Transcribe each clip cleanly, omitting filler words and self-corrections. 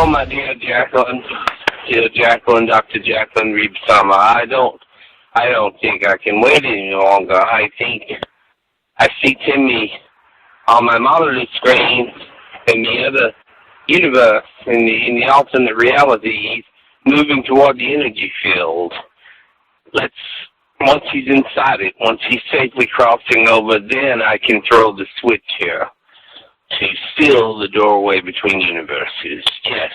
Oh, my dear Jacqueline, Dr. Jacqueline Reeb-Sama, I don't think I can wait any longer. I think I see Timmy on my monitor screen in the other universe, in the alternate reality, moving toward the energy field. Once he's inside it, once he's safely crossing over, then I can throw the switch here to seal the doorway between universes. Yes,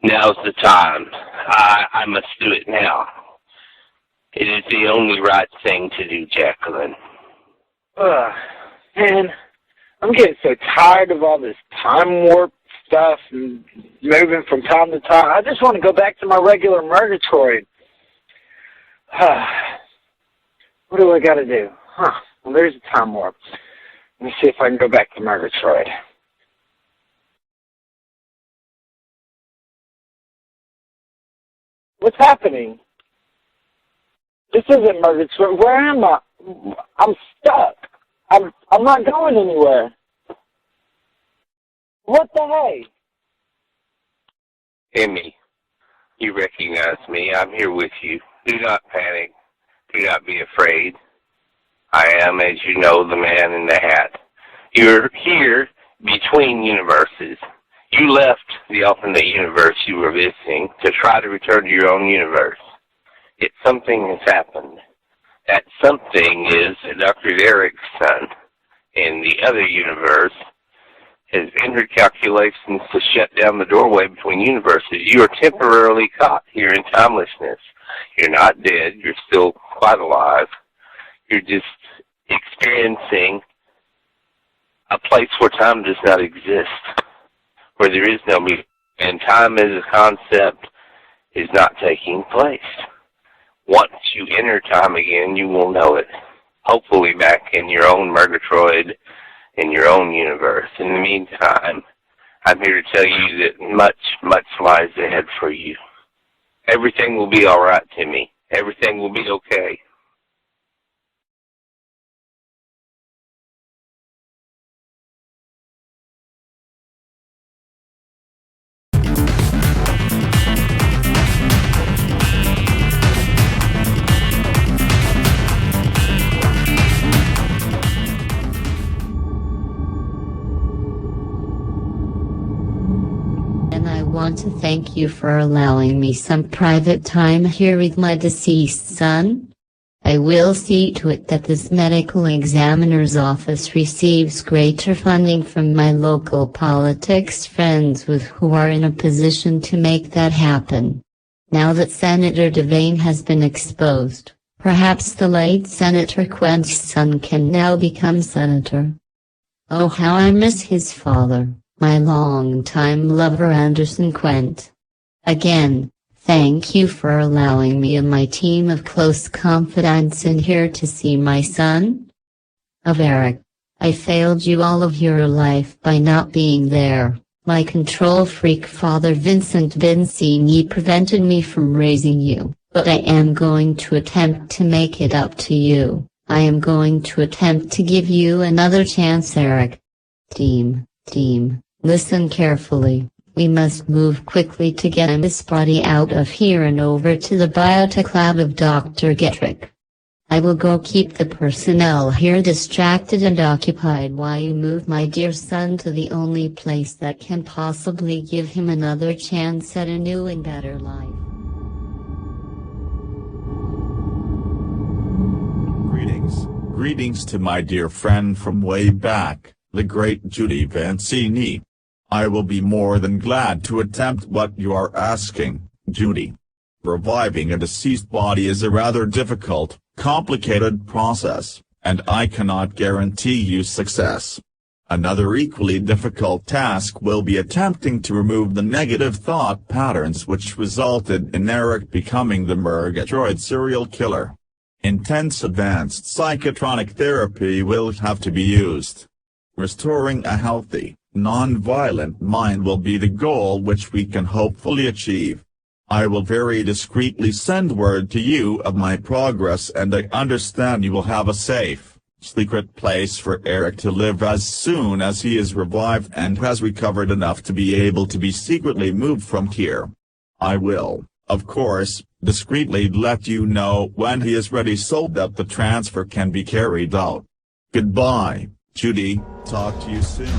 now's the time. I must do it now. It is the only right thing to do, Jacqueline. Man, I'm getting so tired of all this time warp stuff and moving from time to time. I just want to go back to my regular Murgatroyd. What do I got to do? Well, there's a time warp. Let me see if I can go back to Murgatroyd. What's happening? This isn't Murgatroyd. Where am I? I'm stuck. I'm not going anywhere. What the hey? Emmy, you recognize me. I'm here with you. Do not panic. Do not be afraid. I am, as you know, the man in the hat. You're here between universes. You left the alternate universe you were visiting to try to return to your own universe. Yet something has happened. That something is Dr. Eric's son in the other universe has entered calculations to shut down the doorway between universes. You are temporarily caught here in timelessness. You're not dead. You're still quite alive. You're just experiencing a place where time does not exist, where there is no meaning, and time as a concept is not taking place. Once you enter time again, you will know it, hopefully back in your own Murgatroyd, in your own universe. In the meantime, I'm here to tell you that much, much lies ahead for you. Everything will be all right, Timmy. Everything will be okay. I want to thank you for allowing me some private time here with my deceased son. I will see to it that this medical examiner's office receives greater funding from my local politics friends with who are in a position to make that happen. Now that Senator Devane has been exposed, perhaps the late Senator Quent's son can now become senator. Oh, how I miss his father, my longtime lover Anderson Quent. Again, thank you for allowing me and my team of close confidants in here to see my son. Of Eric, I failed you all of your life by not being there. My control freak father Vincent Vincini prevented me from raising you, but I am going to attempt to make it up to you. I am going to attempt to give you another chance, Eric. Team, listen carefully. We must move quickly to get this body out of here and over to the biotech lab of Dr. Getrick. I will go keep the personnel here distracted and occupied while you move my dear son to the only place that can possibly give him another chance at a new and better life. Greetings to my dear friend from way back, the great Judy Vancini. I will be more than glad to attempt what you are asking, Judy. Reviving a deceased body is a rather difficult, complicated process, and I cannot guarantee you success. Another equally difficult task will be attempting to remove the negative thought patterns which resulted in Eric becoming the Murgatroyd serial killer. Intense advanced psychotronic therapy will have to be used. Restoring a healthy, non-violent mind will be the goal which we can hopefully achieve. I will very discreetly send word to you of my progress, and I understand you will have a safe, secret place for Eric to live as soon as he is revived and has recovered enough to be able to be secretly moved from here. I will, of course, discreetly let you know when he is ready so that the transfer can be carried out. Goodbye, Judy. Talk to you soon.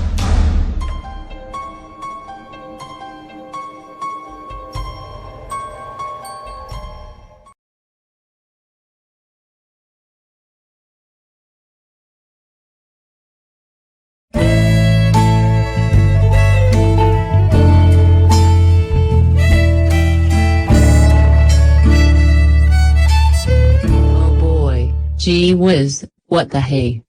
Oh boy, gee whiz, what the hey.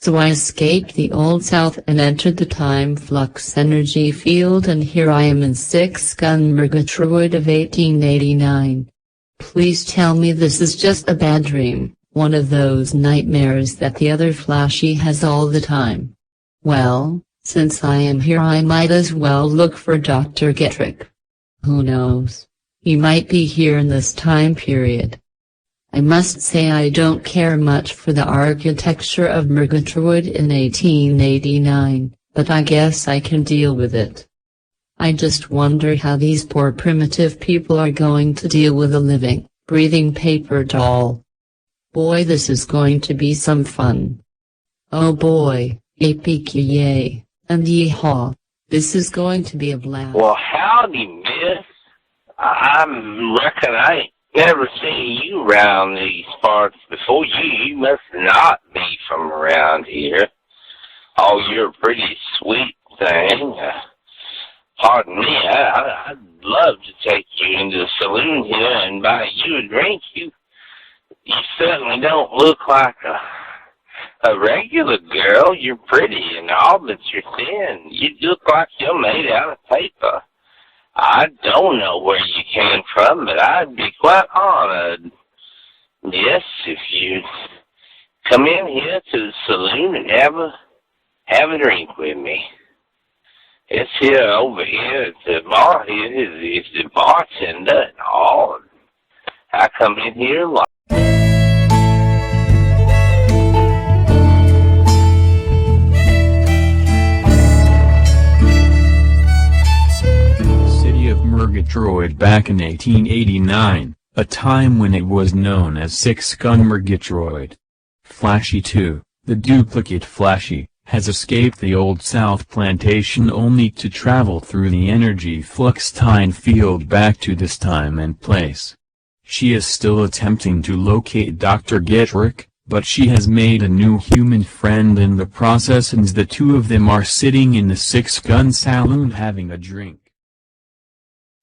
So I escaped the Old South and entered the time flux energy field, and here I am in 6-gun Murgatroyd of 1889. Please tell me this is just a bad dream, one of those nightmares that the other Flashy has all the time. Well, since I am here I might as well look for Dr. Getrick. Who knows? He might be here in this time period. I must say I don't care much for the architecture of Murgatroyd in 1889, but I guess I can deal with it. I just wonder how these poor primitive people are going to deal with a living, breathing paper doll. Boy, this is going to be some fun. Oh boy, yippee-ki-yay, and yee-haw, this is going to be a blast. Well, howdy, miss. I reckon I ain't never seen you around these parts before. You must not be from around here. Oh, you're a pretty sweet thing. Pardon me, I'd love to take you into the saloon here and buy you a drink. You certainly don't look like a regular girl. You're pretty and all, but you're thin. You look like you're made out of paper. I don't know where you came from, but I'd be quite honored, yes, if you'd come in here to the saloon and have a drink with me. It's here over here at the bar here. It's the bartender and all. I come in here a lot. Murgatroyd back in 1889, a time when it was known as 6-gun Murgatroyd. Flashy 2, the duplicate Flashy, has escaped the Old South plantation only to travel through the energy flux time field back to this time and place. She is still attempting to locate Dr. Getrick, but she has made a new human friend in the process, and the two of them are sitting in the 6-gun saloon having a drink.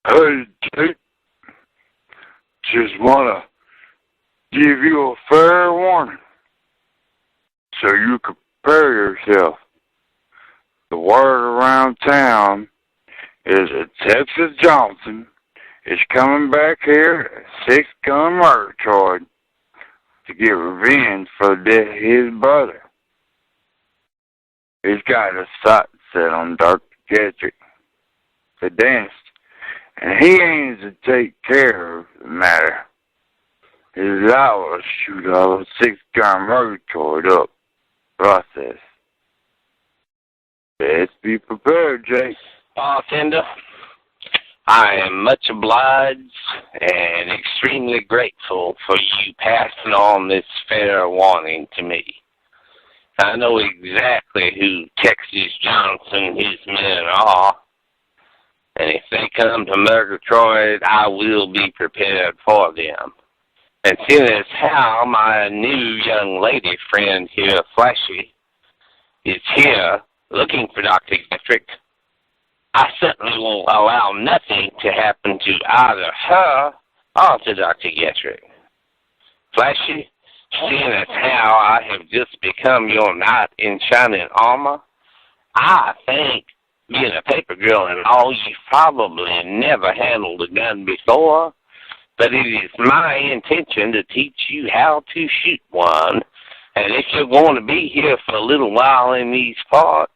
Hey, Jake, just want to give you a fair warning so you can prepare yourself. The word around town is that Texas Johnson is coming back here at 6-gun Murgatroyd to get revenge for the death of his brother. He's got a sight set on Dr. Getrick, the dentist, and he aims to take care of the matter. His hour to shoot all the 6-gun Murgatroyd up process. Best be prepared, Jake. Bartender, I am much obliged and extremely grateful for you passing on this fair warning to me. I know exactly who Texas Johnson and his men are. And if they come to Murgatroyd, I will be prepared for them. And seeing as how my new young lady friend here, Flashy, is here looking for Dr. Getrick, I certainly won't allow nothing to happen to either her or to Dr. Getrick. Flashy, seeing as how I have just become your knight in shining armor, I think, being a paper girl and all, you've probably never handled a gun before, but it is my intention to teach you how to shoot one. And if you're going to be here for a little while in these parts,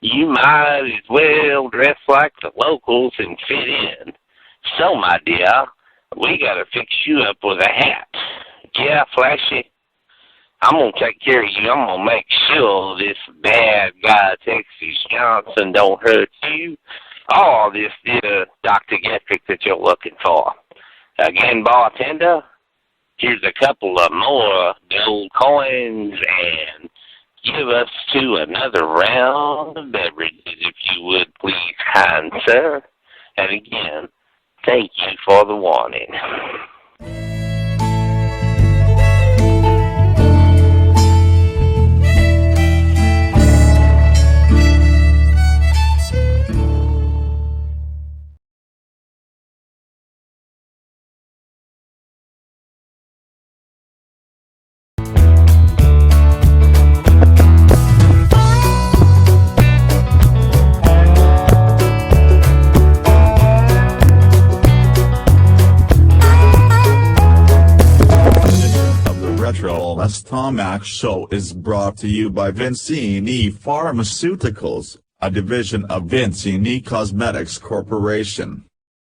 you might as well dress like the locals and fit in. So, my dear, we got to fix you up with a hat. Yeah, Flashy? I'm going to take care of you. I'm going to make sure this bad guy, Texas Johnson, don't hurt you. All this Dr. Getrick that you're looking for. Again, bartender, here's a couple of more gold coins, and give us to another round of beverages, if you would, please, kind sir. And again, thank you for the warning. Retro Stomach Show is brought to you by Vincini Pharmaceuticals, a division of Vincini Cosmetics Corporation.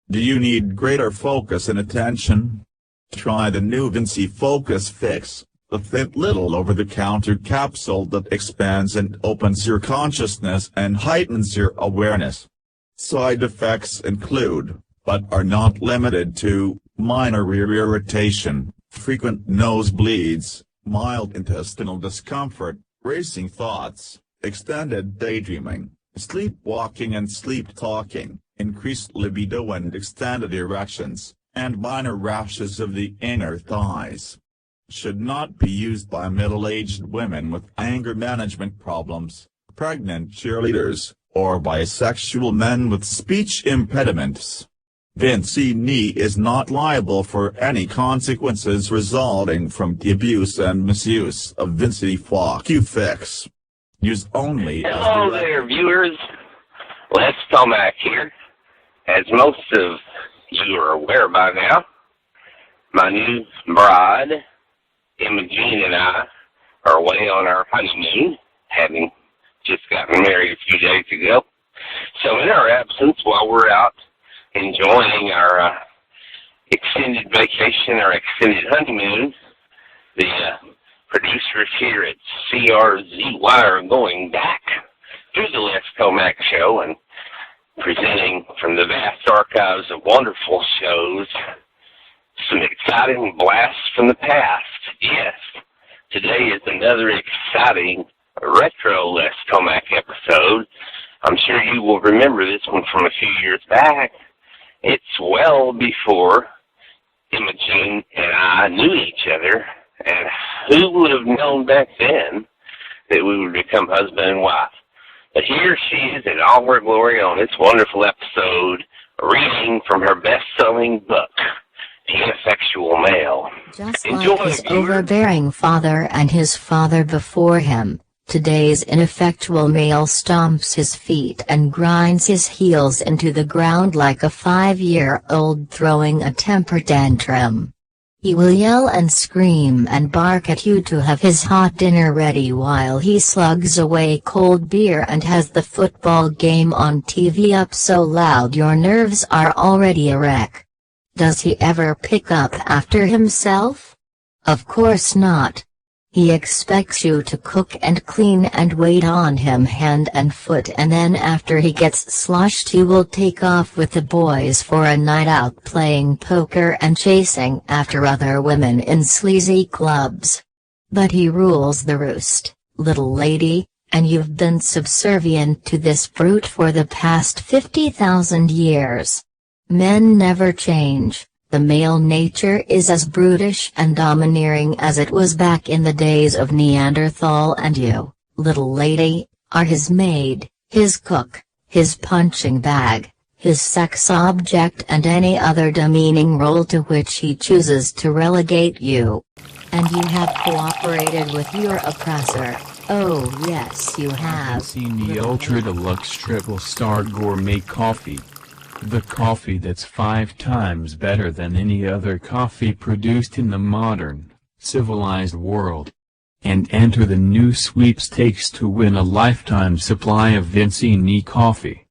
Do you need greater focus and attention? Try the new Vinci Focus Fix, the thin little over-the-counter capsule that expands and opens your consciousness and heightens your awareness. Side effects include, but are not limited to, minor ear irritation, frequent nosebleeds, mild intestinal discomfort, racing thoughts, extended daydreaming, sleepwalking and sleep-talking, increased libido and extended erections, and minor rashes of the inner thighs. Should not be used by middle-aged women with anger management problems, pregnant cheerleaders, or bisexual men with speech impediments. Vincini is not liable for any consequences resulting from the abuse and misuse of Vincini Focus. Use only as Hello there, viewers. Les Tomac here. As most of you are aware by now, my new bride, Imogene, and I are away on our honeymoon, having just gotten married a few days ago. So in our absence, while we're out enjoying our extended vacation, our extended honeymoon, the producers here at CRZY are going back to the Les Tomac Show and presenting from the vast archives of wonderful shows some exciting blasts from the past. Yes, today is another exciting retro Les Tomac episode. I'm sure you will remember this one from a few years back. It's well before Imogene and I knew each other, and who would have known back then that we would become husband and wife? But here she is in all her glory on this wonderful episode, reading from her best-selling book, The Ineffectual Male. Just Enjoy, like his viewer. overbearing father and his father before him, today's ineffectual male stomps his feet and grinds his heels into the ground like a 5-year-old throwing a temper tantrum. He will yell and scream and bark at you to have his hot dinner ready while he slugs away cold beer and has the football game on TV up so loud your nerves are already a wreck. Does he ever pick up after himself? Of course not. He expects you to cook and clean and wait on him hand and foot, and then after he gets sloshed he will take off with the boys for a night out playing poker and chasing after other women in sleazy clubs. But he rules the roost, little lady, and you've been subservient to this brute for the past 50,000 years. Men never change. The male nature is as brutish and domineering as it was back in the days of Neanderthal, and you, little lady, are his maid, his cook, his punching bag, his sex object and any other demeaning role to which he chooses to relegate you. And you have cooperated with your oppressor. Oh yes you have. Vincini Ultra Deluxe Triple Star Gourmet Coffee. The coffee that's 5 times better than any other coffee produced in the modern, civilized world. And enter the new sweepstakes to win a lifetime supply of Vincini coffee.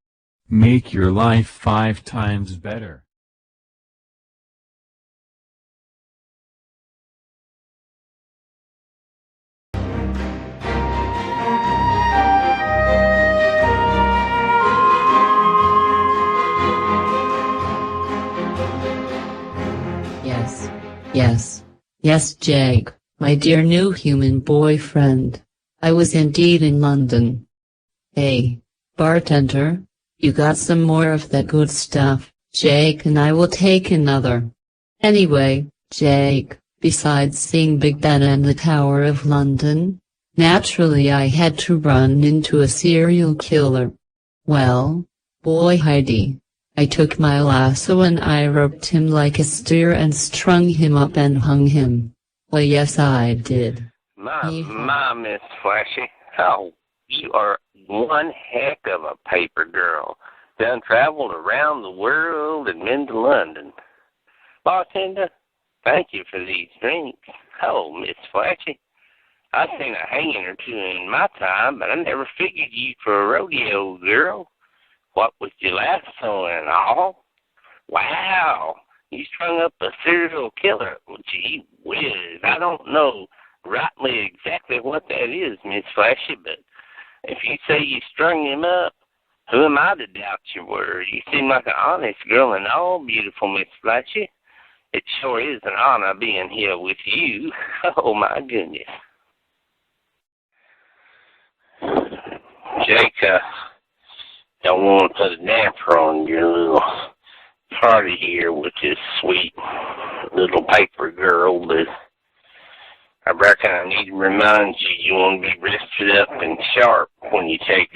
Make your life 5 times better. Yes. Yes, Jake, my dear new human boyfriend. I was indeed in London. Hey, bartender, you got some more of that good stuff, Jake, and I will take another. Anyway, Jake, besides seeing Big Ben and the Tower of London, naturally I had to run into a serial killer. Well, boy Heidi, I took my lasso and I roped him like a steer and strung him up and hung him. Well, yes I did. My Miss Flashy, oh, you are one heck of a paper girl. Done traveled around the world and been to London. Bartender, thank you for these drinks. Oh, Miss Flashy, I've seen a hanging or two in my time, but I never figured you for a rodeo girl. What with your lasso and all? Wow, you strung up a serial killer. Gee whiz, I don't know rightly exactly what that is, Miss Flashy, but if you say you strung him up, who am I to doubt your word? You seem like an honest girl and all, beautiful Miss Flashy. It sure is an honor being here with you. Oh, my goodness. Jake, don't want to put a damper on your little party here with this sweet little paper girl, but I reckon I need to remind you you want to be rested up and sharp when you take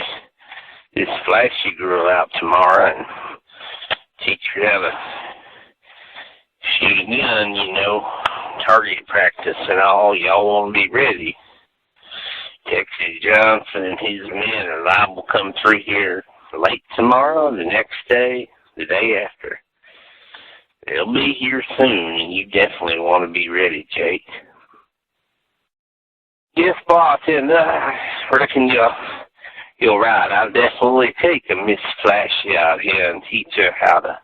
this Flashy girl out tomorrow and teach her how to shoot a gun, you know, target practice and all. Y'all want to be ready. Texas Johnson and his men are liable to come through here late tomorrow, the next day, the day after. They'll be here soon, and you definitely want to be ready, Jake. Yes, bartender, I reckon you're right. I'll definitely take a Miss Flashy out here and teach her how to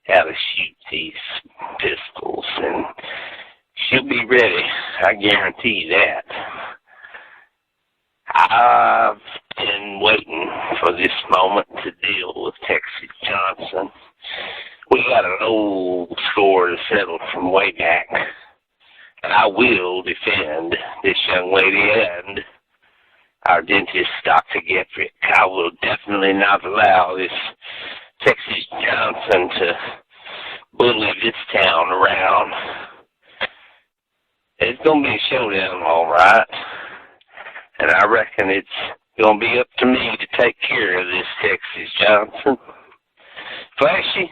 shoot these pistols, and she'll be ready. I guarantee that. I've been waiting for this moment to deal with Texas Johnson. We got an old score to settle from way back, and I will defend this young lady and our dentist, Dr. Getrick. I will definitely not allow this Texas Johnson to bully this town around. It's going to be a showdown, all right. And I reckon it's going to be up to me to take care of this Texas Johnson. Flashy,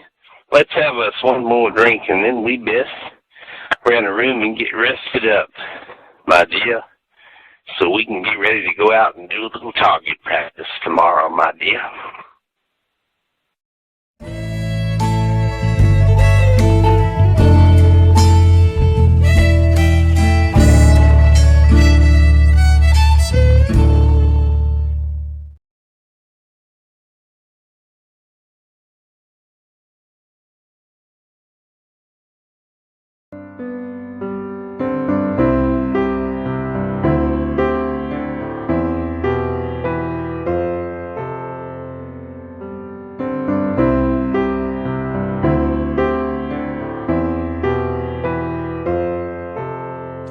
let's have us one more drink and then we best rent a room and get rested up, my dear, so we can be ready to go out and do a little target practice tomorrow, my dear.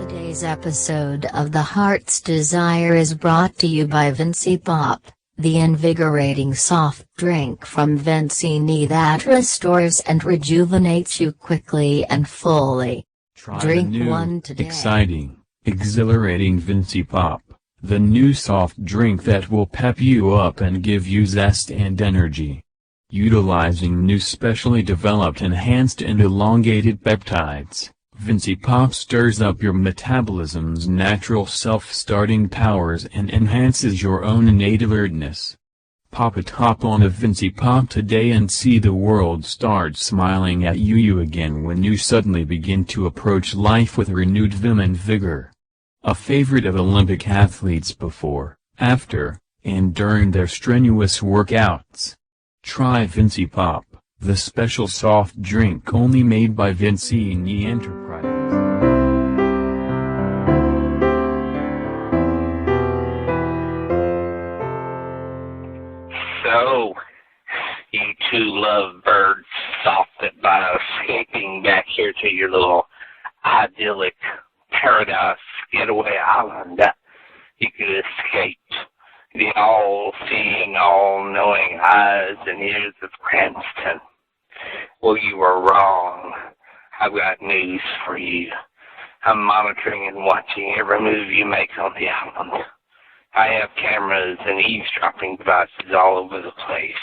Today's episode of The Heart's Desire is brought to you by Vinci Pop, the invigorating soft drink from Vincini that restores and rejuvenates you quickly and fully. Try Drink the new, one today. exciting, exhilarating Vinci Pop, the new soft drink that will pep you up and give you zest and energy. Utilizing new specially developed enhanced and elongated peptides, Vinci Pop stirs up your metabolism's natural self-starting powers and enhances your own innate alertness. Pop a top on a Vinci Pop today and see the world start smiling at you again when you suddenly begin to approach life with renewed vim and vigor. A favorite of Olympic athletes before, after, and during their strenuous workouts. Try Vinci Pop, the special soft drink only made by Vincini Enterprises. So, you two lovebirds thought that by escaping back here to your little idyllic paradise getaway island you could escape the all-seeing, all-knowing eyes and ears of Cranston. Well, you were wrong. I've got news for you. I'm monitoring and watching every move you make on the island. I have cameras and eavesdropping devices all over the place.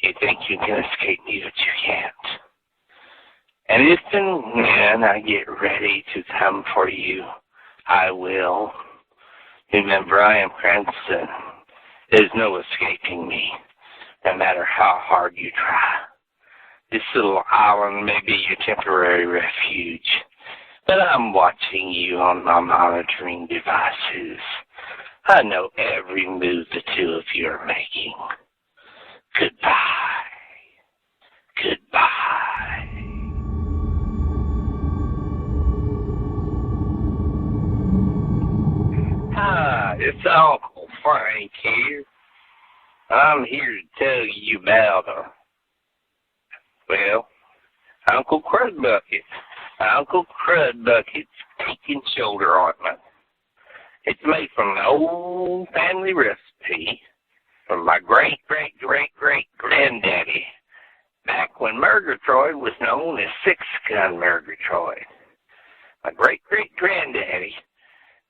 You think you can escape me, but you can't. And if and when I get ready to come for you, I will. Remember, I am Cranston. There's no escaping me, no matter how hard you try. This little island may be your temporary refuge, but I'm watching you on my monitoring devices. I know every move the two of you are making. Goodbye. Goodbye. Hi, it's Uncle Frank here. I'm here to tell you about Uncle Crudbucket. Uncle Crudbucket's aching shoulder ointment. It's made from an old family recipe from my great-great-great-great-granddaddy, back when Murgatroyd was known as Six-Gun Murgatroyd. My great-great-granddaddy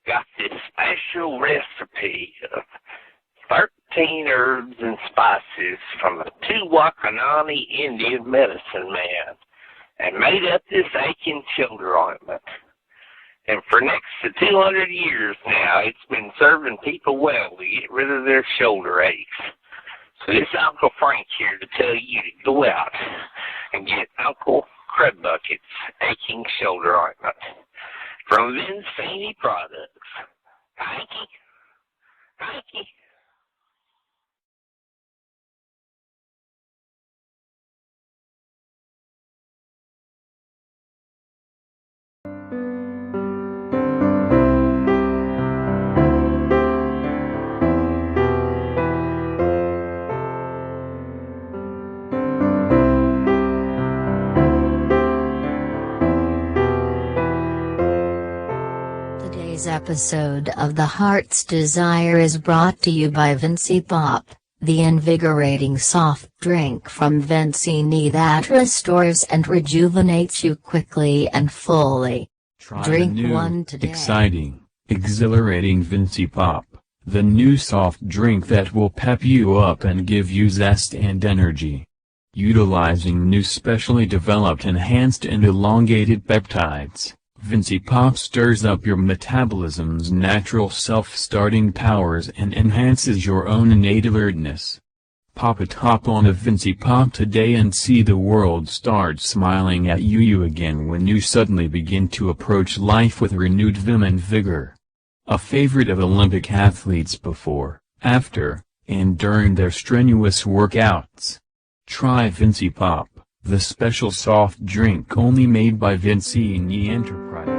got this special recipe of 13 herbs and spices from the Tuwakanani Indian medicine man and made up this aching shoulder ointment. And for next to 200 years now, it's been serving people well to get rid of their shoulder aches. So this Uncle Frank's here to tell you to go out and get Uncle Crudbucket's aching shoulder ointment from Vincini Products. Thank you. Thank you. Today's episode of The Heart's Desire is brought to you by Vinci Pop, the invigorating soft drink from Vincini that restores and rejuvenates you quickly and fully. Try Drink the new, one today. exciting, exhilarating Vinci Pop, the new soft drink that will pep you up and give you zest and energy. Utilizing new specially developed enhanced and elongated peptides, Vinci Pop stirs up your metabolism's natural self-starting powers and enhances your own innate alertness. Pop a top on a Vinci Pop today and see the world start smiling at you again when you suddenly begin to approach life with renewed vim and vigor. A favorite of Olympic athletes before, after, and during their strenuous workouts. Try Vinci Pop, the special soft drink only made by Vincini Enterprises.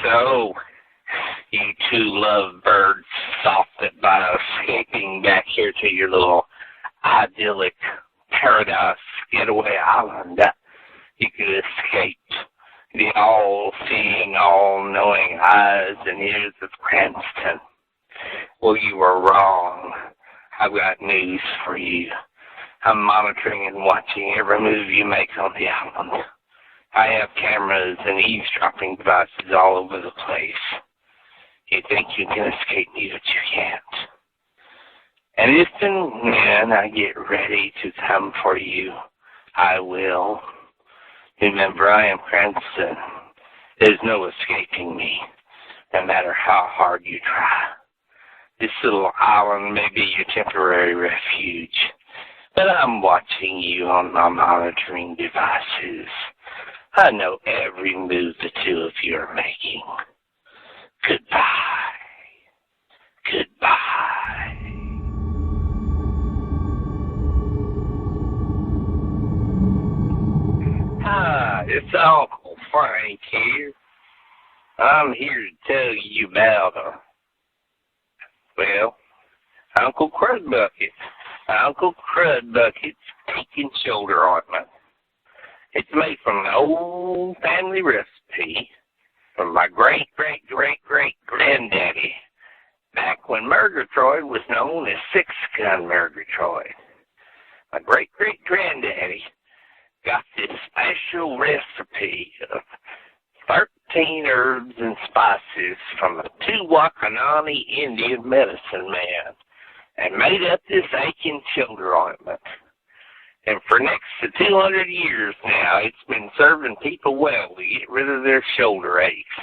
So, you two lovebirds softed by escaping back here to your little idyllic paradise getaway island, you could escape the all-seeing, all-knowing eyes and ears of Cranston. Well, you were wrong. I've got news for you. I'm monitoring and watching every move you make on the island. I have cameras and eavesdropping devices all over the place. You think you can escape me, but you can't. And if and when I get ready to come for you, I will. Remember, I am Cranston. There's no escaping me, no matter how hard you try. This little island may be your temporary refuge, but I'm watching you on my monitoring devices. I know every move the two of you are making. Goodbye. Goodbye. Hi, it's Uncle Frank here. I'm here to tell you about Uncle Crudbucket. Uncle Crud Bucket's aching shoulder ointment. It's made from an old family recipe from my great-great-great-great-granddaddy, back when Murgatroyd was known as Six-Gun Murgatroyd. My great-great-granddaddy got this special recipe of 13 herbs and spices from a Tuwakanani Indian medicine man and made up this aching shoulder ointment. And for next to 200 years now, it's been serving people well to get rid of their shoulder aches.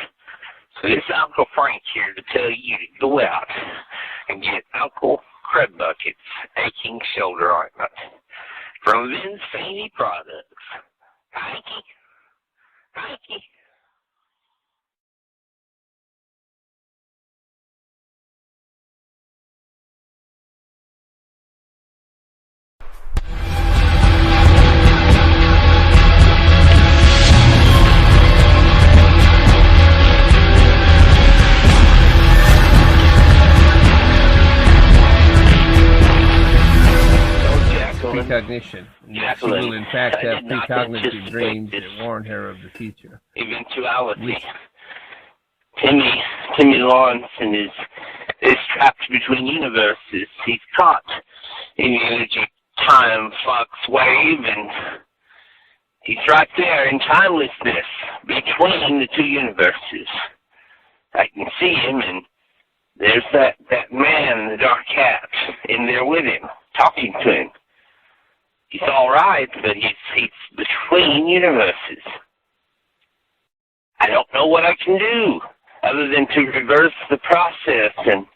So this Uncle Frank here to tell you to go out and get Uncle Crud Bucket's aching shoulder ointment from Vincini Products. Mikey. Mikey. Precognition, and that she will in fact have precognitive dreams that warn her of the future. Eventuality. Timmy Lawson is trapped between universes. He's caught in the energy time flux wave, and he's right there in timelessness between the two universes. I can see him, and there's that man in the dark hat in there with him, talking to him. He's all right, but he's between universes. I don't know what I can do other than to reverse the process and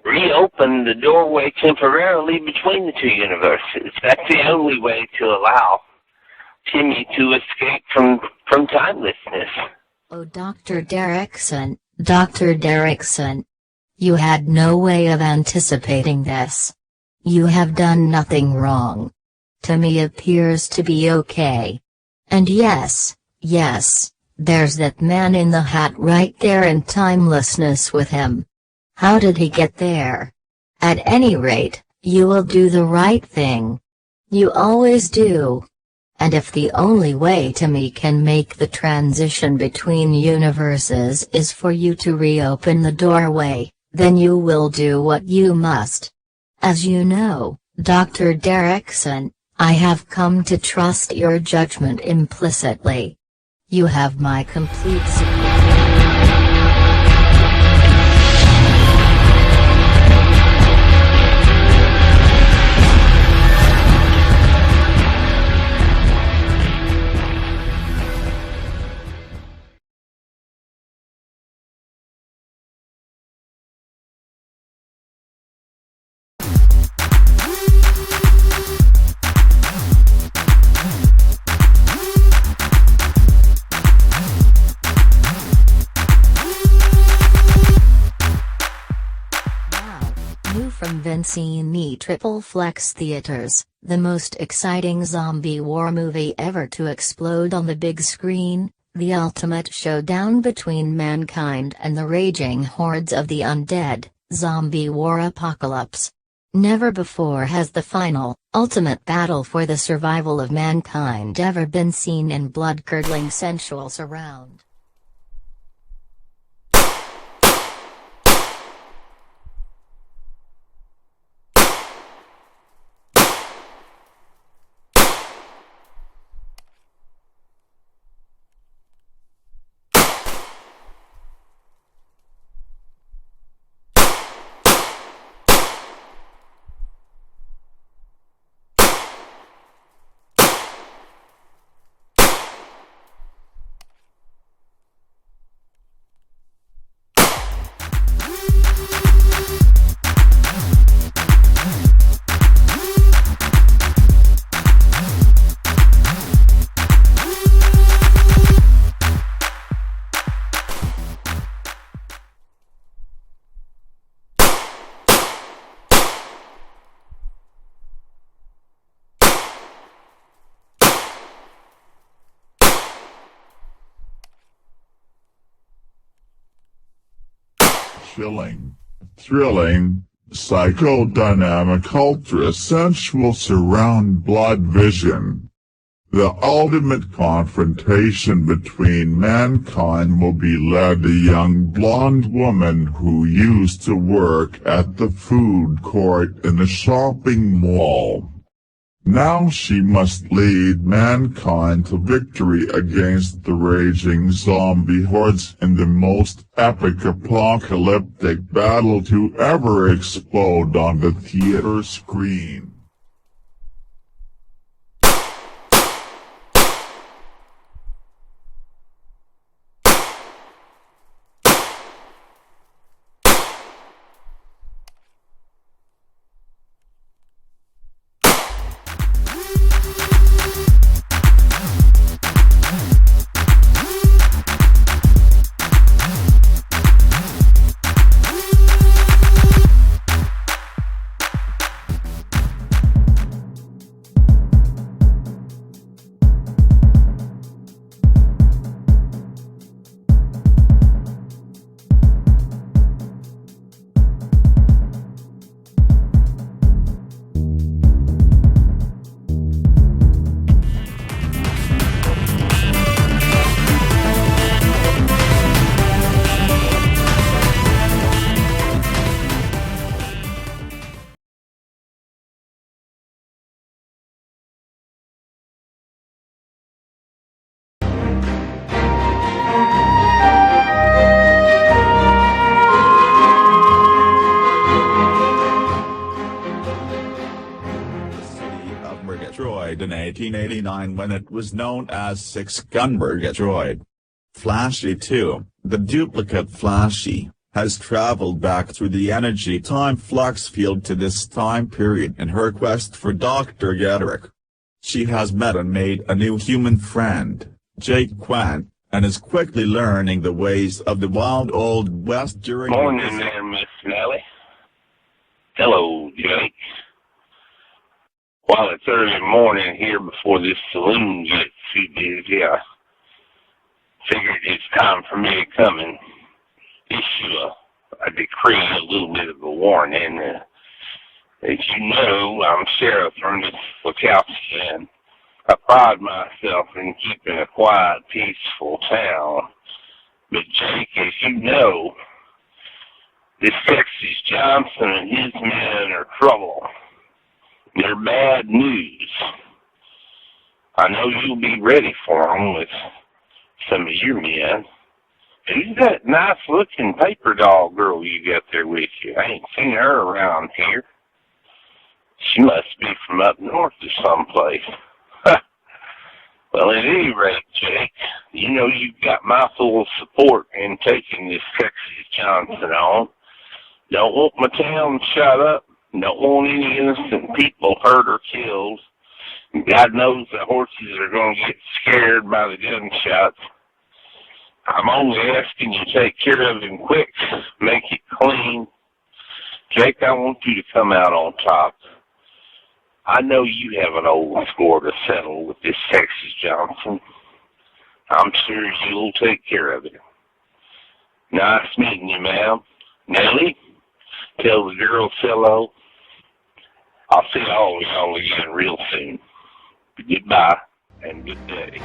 reopen the doorway temporarily between the two universes. That's the only way to allow Timmy to escape from timelessness. Oh, Dr. Derrickson, you had no way of anticipating this. You have done nothing wrong. Timmy appears to be okay. And yes, there's that man in the hat right there in timelessness with him. How did he get there? At any rate, you will do the right thing. You always do. And if the only way Timmy can make the transition between universes is for you to reopen the doorway, then you will do what you must. As you know, Dr. Derrickson, I have come to trust your judgment implicitly. You have my complete support. From Vincini Triple Flex Theaters, the most exciting zombie war movie ever to explode on the big screen, the ultimate showdown between mankind and the raging hordes of the undead, zombie war apocalypse. Never before has the final, ultimate battle for the survival of mankind ever been seen in blood-curdling sensual surround. Chilling, thrilling, psychodynamic ultra-sensual surround blood vision. The ultimate confrontation between mankind will be led a young blonde woman who used to work at the food court in a shopping mall. Now she must lead mankind to victory against the raging zombie hordes in the most epic apocalyptic battle to ever explode on the theater screen. In 1889 when it was known as 6 Gun Murgatroyd. Flashy 2, the duplicate Flashy, has traveled back through the energy time flux field to this time period in her quest for Dr. Gedrick. She has met and made a new human friend, Jake Quant, and is quickly learning the ways of the wild old west during... Morning there, Miss Nellie. Hello, Jake. While it's early morning here before this saloon gets too busy, I figured it's time for me to come and issue a decree, a little bit of a warning. As you know, I'm sheriff from this Wachowski, and I pride myself in keeping a quiet, peaceful town. But Jake, as you know, this Texas Johnson and his men are trouble. They're bad news. I know you'll be ready for them with some of your men. Who's that nice-looking paper doll girl you got there with you? I ain't seen her around here. She must be from up north or someplace. Well, at any rate, Jake, you know you've got my full support in taking this Texas Johnson on. Don't want my town shot up. Don't want any innocent people hurt or killed. God knows the horses are going to get scared by the gunshots. I'm only asking you to take care of him quick, make it clean. Jake, I want you to come out on top. I know you have an old score to settle with this Texas Johnson. I'm sure you'll take care of it. Nice meeting you, ma'am. Nellie, tell the girls hello. I'll see all of y'all again real soon. Goodbye and good day.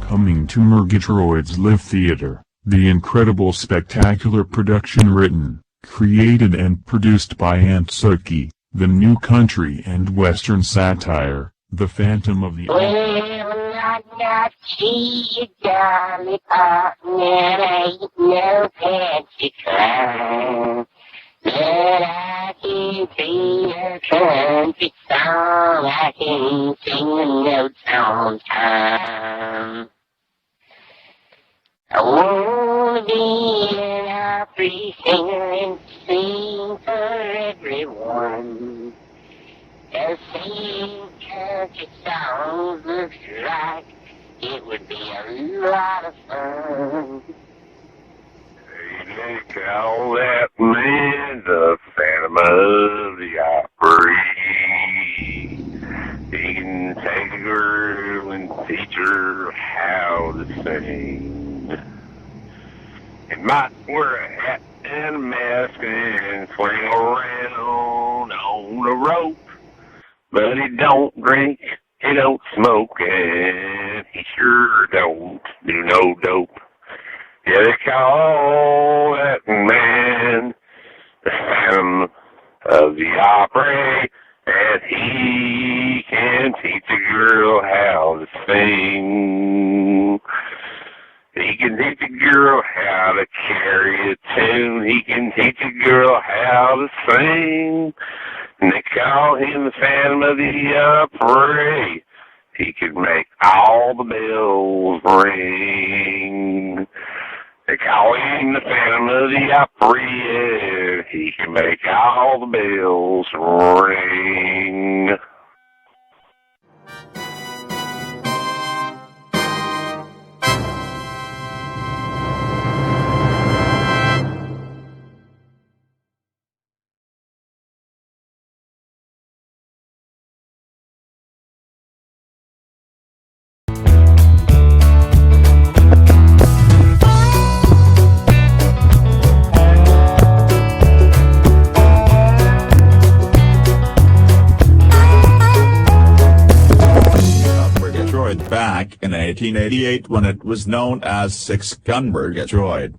Coming to Murgatroyd's Live Theater, the incredible spectacular production written, created and produced by Aunt Suki, the new country and western satire, The Phantom of the Opera. Well, I got you, Dolly Partner, ain't no fancy clown, but I can sing a country song, I can sing the notes on time. I wanna be an opera singer and sing for everyone. Well, singing country songs looks like it would be a lot of fun. They call that man the Phantom of the Opera. He can take a girl and teach her how to sing. He might wear a hat and a mask and swing around on a rope, but he don't drink, he don't smoke, and he sure don't do no dope. Yeah, they call that man the Phantom of the Opera, and he can teach a girl how to sing. He can teach a girl how to carry a tune. He can teach a girl how to sing. And they call him the Phantom of the Opera. He could make all the bells ring. They call him the Phantom of the Opera. He can make all the bells ring. Back in 1888 when it was known as 6 Gun Murgatroyd.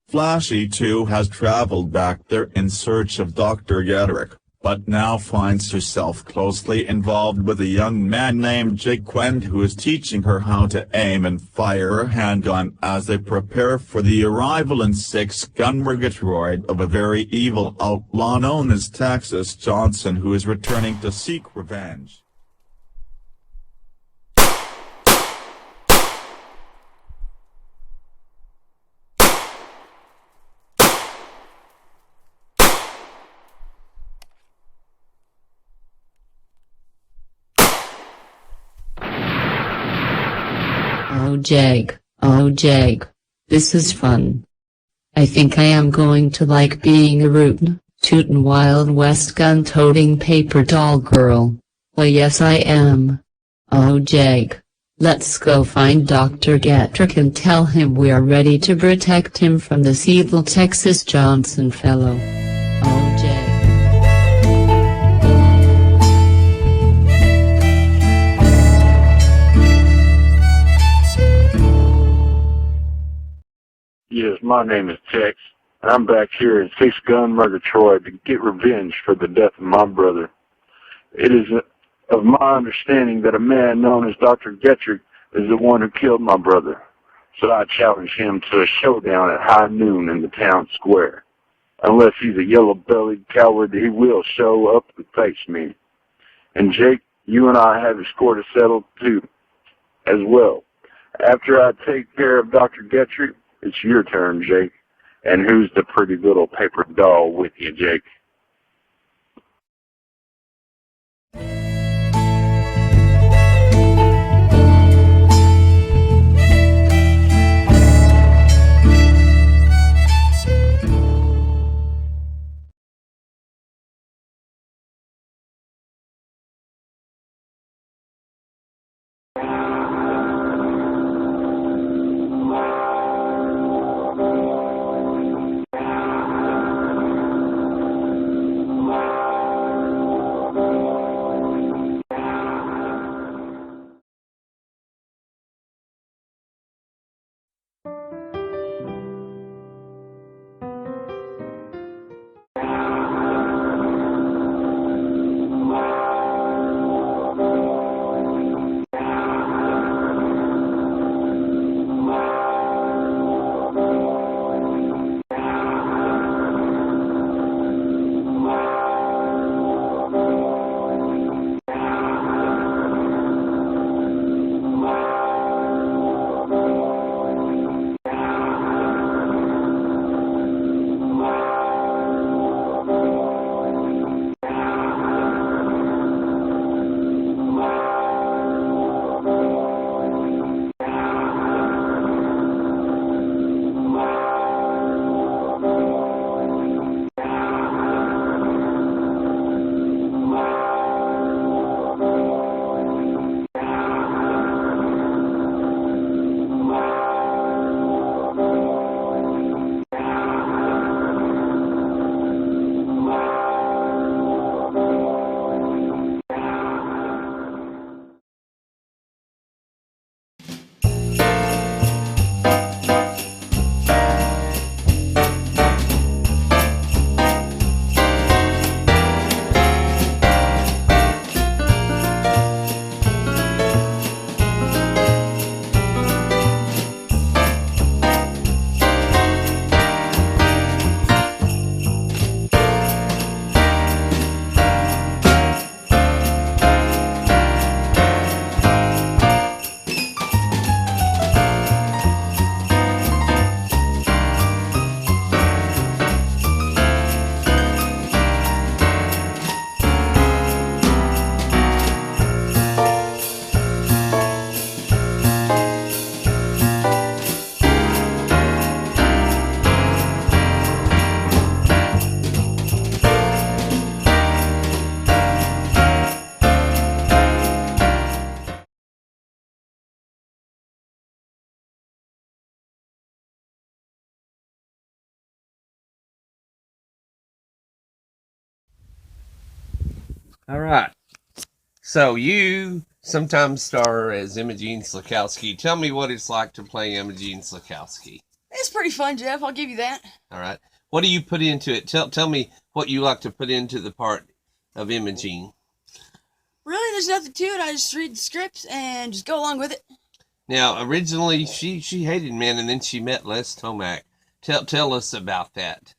Flashy too has traveled back there in search of Dr. Gedrick, but now finds herself closely involved with a young man named Jake Quend who is teaching her how to aim and fire a handgun as they prepare for the arrival in 6 Gun Murgatroyd of a very evil outlaw known as Texas Johnson who is returning to seek revenge. Oh Jake, this is fun. I think I am going to like being a rootin', tootin' Wild West gun-toting paper doll girl. Well yes I am. Oh Jake, let's go find Dr. Gedrick and tell him we are ready to protect him from this evil Texas Johnson fellow. Oh Jake. Yes, my name is Tex, and I'm back here in 6 Gun Murgatroyd to get revenge for the death of my brother. It is of my understanding that a man known as Dr. Gedrick is the one who killed my brother, so I challenge him to a showdown at high noon in the town square. Unless he's a yellow-bellied coward, he will show up and face me. And Jake, you and I have a score to settle too, as well. After I take care of Dr. Gedrick, it's your turn, Jake. And who's the pretty little paper doll with you, Jake? All right. So you sometimes star as Imogene Slakowski. Tell me what it's like to play Imogene Slakowski. It's pretty fun, Jeff. I'll give you that. All right. What do you put into it? Tell me what you like to put into the part of Imogene. Really, there's nothing to it. I just read the script and just go along with it. Now, originally, she hated men, and then she met Les Tomac. Tell us about that.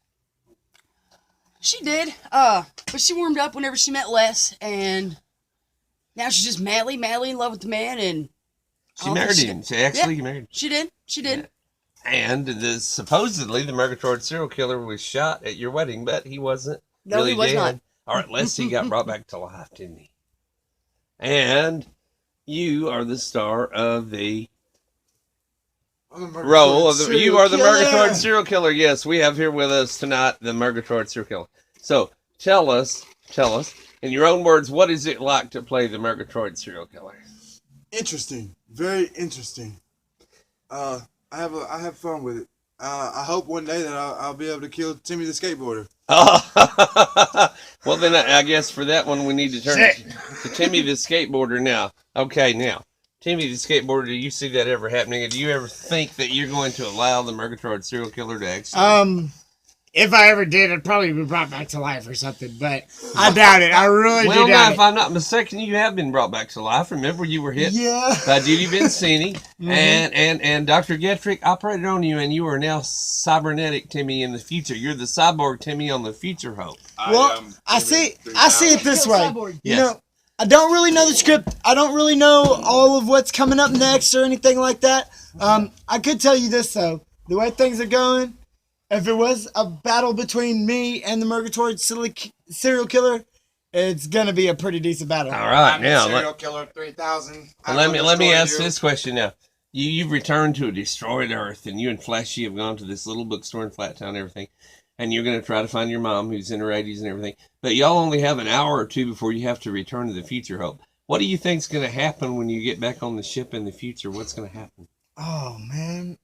She did. But she warmed up whenever she met Les, and now she's just madly in love with the man, and she married him. She actually married him. She did. Yeah. And supposedly the Murgatroyd serial killer was shot at your wedding, but he wasn't. No, really he was dead. not. All right, Les, he got brought back to life, didn't he? And you are the star of the role of the. You are the Murgatroyd serial killer. Yes, we have here with us tonight the Murgatroyd serial killer. So tell us, in your own words, what is it like to play the Murgatroyd serial killer? Interesting, very interesting. I have fun with it. I hope one day that I'll be able to kill Timmy the skateboarder. Well, then I guess for that one we need to turn to Timmy the skateboarder now. Okay, now Timmy the skateboarder. Do you see that ever happening? Do you ever think that you're going to allow the Murgatroyd serial killer to actually? If I ever did, I'd probably be brought back to life or something, but I doubt it. I really do doubt now, it. if I'm not mistaken, you have been brought back to life. Remember, you were hit by Judy Vincini, and Dr. Getrick operated on you, and you are now cybernetic Timmy in the future. You're the cyborg Timmy on the future Hope. Well, I see it this way. Yes. You know, I don't really know the script. I don't really know all of what's coming up next or anything like that. I could tell you this, though. The way things are going, if it was a battle between me and the Murgatroyd serial killer, it's going to be a pretty decent battle. All right, I'm now serial killer 3000. let me ask this question now. You've returned to a destroyed Earth, and you and Flashy have gone to this little bookstore in Flattown and everything, and you're going to try to find your mom, who's in her 80s and everything. But y'all only have an hour or two before you have to return to the future Hope. What do you think's going to happen when you get back on the ship in the future? What's going to happen? Oh, man.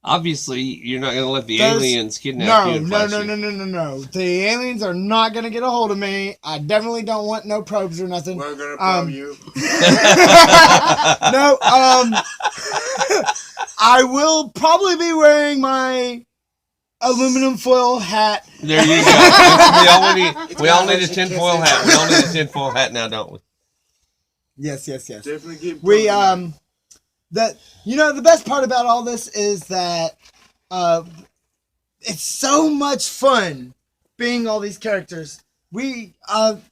Obviously, you're not going to let the aliens kidnap you and Flashy. No. The aliens are not going to get a hold of me. I definitely don't want no probes or nothing. We're going to probe you. No, I will probably be wearing my aluminum foil hat. There you go. We all need a tinfoil hat. We all need a tinfoil hat now, don't we? Yes. Definitely get the best part about all this is that it's so much fun being all these characters. We're like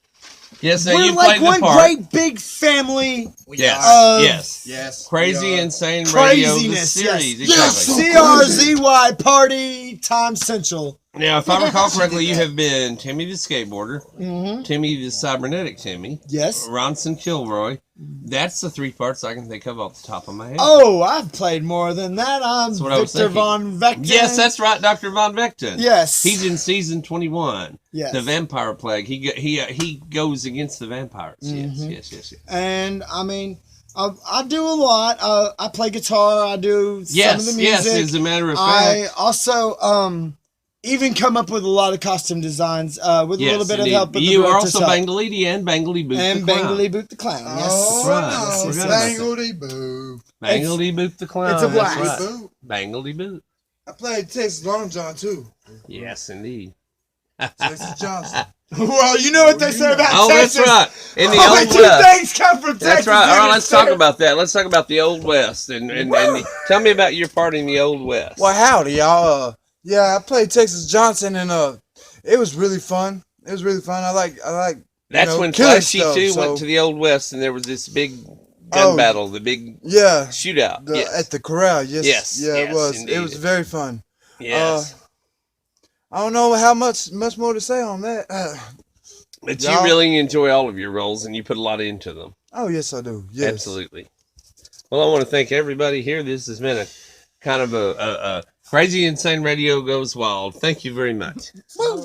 one great big family. Yes. Crazy Insane Radio the series. Yes. CRZY Party Time Central. Now, if I recall correctly, you have been Timmy the Skateboarder, Timmy the Cybernetic Timmy, Ronson Kilroy. That's the three parts I can think of off the top of my head. Oh, I've played more than that. I'm Victor Von Vechten. Yes, that's right, Dr. Von Vechten. Yes. He's in season 21. Yes. The Vampire Plague. He goes against the vampires. Yes. And, I mean, I do a lot. I play guitar. I do some of the music. Yes, as a matter of fact. I also even come up with a lot of costume designs with a little bit of help. You are also Bangledy and Bangledy Boot the Clown. Bangledy Boot the Clown. Yes, that's right. Bangledy Boo. Bangledy Boot the Clown. It's a blast. Right. Bangledy Boot. I played Texas Long John too. Yes, indeed. Texas Johnson. Well, you know what they say about Texas. That's right. In the Only Old two West. things come from Texas. That's right. All right, let's talk about that. Let's talk about the Old West. And tell me about your part in the Old West. Well, howdy, y'all. Yeah, I played Texas Johnson, and it was really fun. I like. That's when Flashy 2 went to the Old West, and there was this big gun battle, the big shootout. At the corral. Yes. It was. Indeed. It was very fun. Yes. I don't know how much more to say on that. But you really enjoy all of your roles, and you put a lot into them. Oh, yes, I do. Yes. Absolutely. Well, I want to thank everybody here. This has been a kind of a Crazy Insane Radio Goes Wild. Thank you very much. Woo.